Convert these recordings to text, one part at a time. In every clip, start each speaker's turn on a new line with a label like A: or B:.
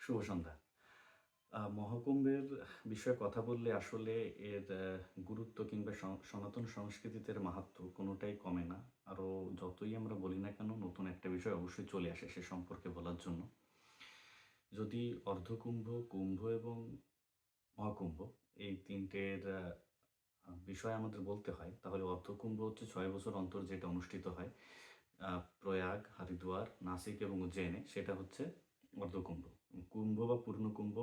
A: শুভ সন্ধ্যা। মহাকুম্ভের বিষয়ে কথা বললে আসলে এর গুরুত্ব কিংবা সনাতন সংস্কৃতিতে এর মাহাত্ম্য কোনোটাই কমে না। আরও যতই আমরা বলি না কেন, নতুন একটা বিষয় অবশ্যই চলে আসে সে সম্পর্কে বলার জন্য। যদি অর্ধকুম্ভ, কুম্ভ এবং মহাকুম্ভ এই ৩ টের বিষয় আমাদের বলতে হয়, তাহলে অর্ধকুম্ভ হচ্ছে ৬ বছর অন্তর যেটা অনুষ্ঠিত হয় প্রয়াগ, হরিদ্বার, নাসিক এবং উজ্জয়িনে, সেটা হচ্ছে অর্ধকুম্ভ। কুম্ভ বা পূর্ণকুম্ভ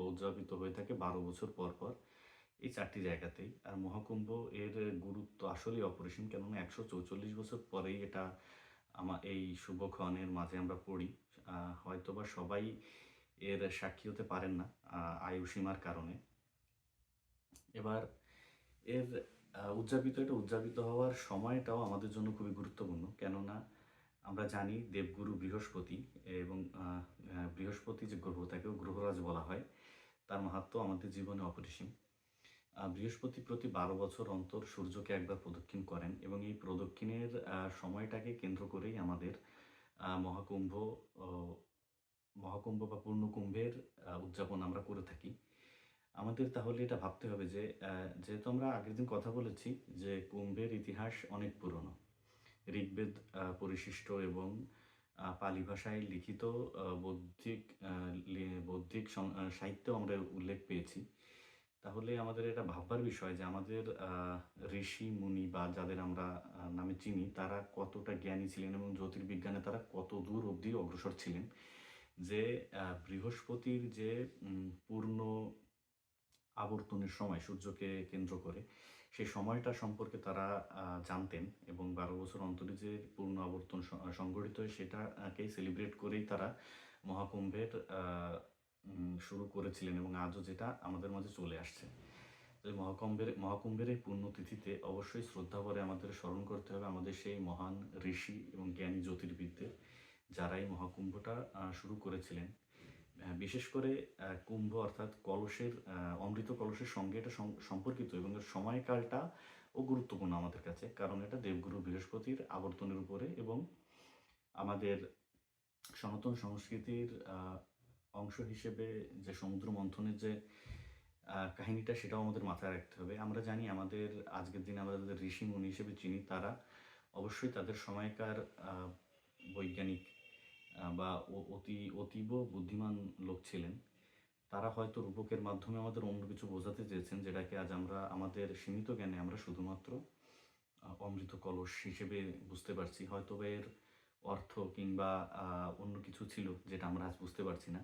A: উদযাপিত হয়ে থাকে ১২ বছর পর পর এই ৪টি জায়গাতেই। আর মহাকুম্ভ এর গুরুত্ব আসলেই অপরিসীম, কেননা ১৪৪ বছর পরেই এটা এই শুভক্ষণের মাঝে আমরা পড়ি। হয়তোবা সবাই এর সাক্ষী হতে পারেন না আয়ু সীমার কারণে। এবার এর এটা উদযাপিত হওয়ার সময়টাও আমাদের জন্য খুবই গুরুত্বপূর্ণ, কেননা আমরা জানি দেবগুরু বৃহস্পতি এবং বৃহস্পতি যে গ্রহ, তাকেও গ্রহরাজ বলা হয়। তার মাহাত্ম্য আমাদের জীবনে অপরিসীম। বৃহস্পতি প্রতি ১২ বছর অন্তর সূর্যকে একবার প্রদক্ষিণ করেন এবং এই প্রদক্ষিণের সময়টাকে কেন্দ্র করেই আমাদের মহাকুম্ভ ও মহাকুম্ভ বা পূর্ণকুম্ভের উদযাপন আমরা করে থাকি। আমাদের তাহলে এটা ভাবতে হবে যে যেহেতু আমরা আগের দিন কথা বলেছি যে কুম্ভের ইতিহাস অনেক পুরনো। ঋগ্বেদ পরিশিষ্ট এবং পালি ভাষায় লিখিত বৌদ্ধিক সাহিত্যেও আমরা উল্লেখ পেয়েছি। তাহলে আমাদের এটা ভাববার বিষয় যে আমাদের ঋষি মুনি বা যাদের আমরা নামে চিনি, তারা কতটা জ্ঞানী ছিলেন এবং জ্যোতির্বিজ্ঞানে তারা কত দূর অবধি অগ্রসর ছিলেন। যে বৃহস্পতির যে পূর্ণ আবর্তনের সময় সূর্যকে কেন্দ্র করে, সেই সময়টা সম্পর্কে তারা জানতেন এবং ১২ বছর অন্তরে যে পূর্ণ আবর্তন সংঘটিত হয় সেটাকেই সেলিব্রেট করেই তারা মহাকুম্ভের শুরু করেছিলেন এবং আজও যেটা আমাদের মাঝে চলে আসছে। তো মহাকুম্ভের এই পুণ্যতিথিতে অবশ্যই শ্রদ্ধাভরে আমাদের স্মরণ করতে হবে আমাদের সেই মহান ঋষি এবং জ্ঞানী জ্যোতির্বিদদের, যারা এই মহাকুম্ভটা শুরু করেছিলেন। বিশেষ করে কুম্ভ অর্থাৎ কলসের অমৃত কলসের সঙ্গে এটা সম্পর্কিত এবং এর সময়কালটাও গুরুত্বপূর্ণ আমাদের কাছে, কারণ এটা দেবগুরু বৃহস্পতির আবর্তনের উপরে এবং আমাদের সনাতন সংস্কৃতির অংশ হিসেবে যে সমুদ্র মন্থনের যে কাহিনীটা, সেটাও আমাদের মাথায় রাখতে হবে। আমরা জানি আমাদের আজকের দিনে আমরা যাদের ঋষি মুনি হিসেবে চিনি, তারা অবশ্যই তাদের সময়কার বৈজ্ঞানিক বা অতীব বুদ্ধিমান লোক ছিলেন। তারা হয়তো রূপকের মাধ্যমে আমাদের অন্য কিছু বোঝাতে চেয়েছেন, যেটাকে আজ আমরা আমাদের সীমিত জ্ঞানে আমরা শুধুমাত্র অমৃত কলস হিসেবে বুঝতে পারছি। হয়তোবা এর অর্থ কিংবা অন্য কিছু ছিল যেটা আমরা আজ বুঝতে পারছি না।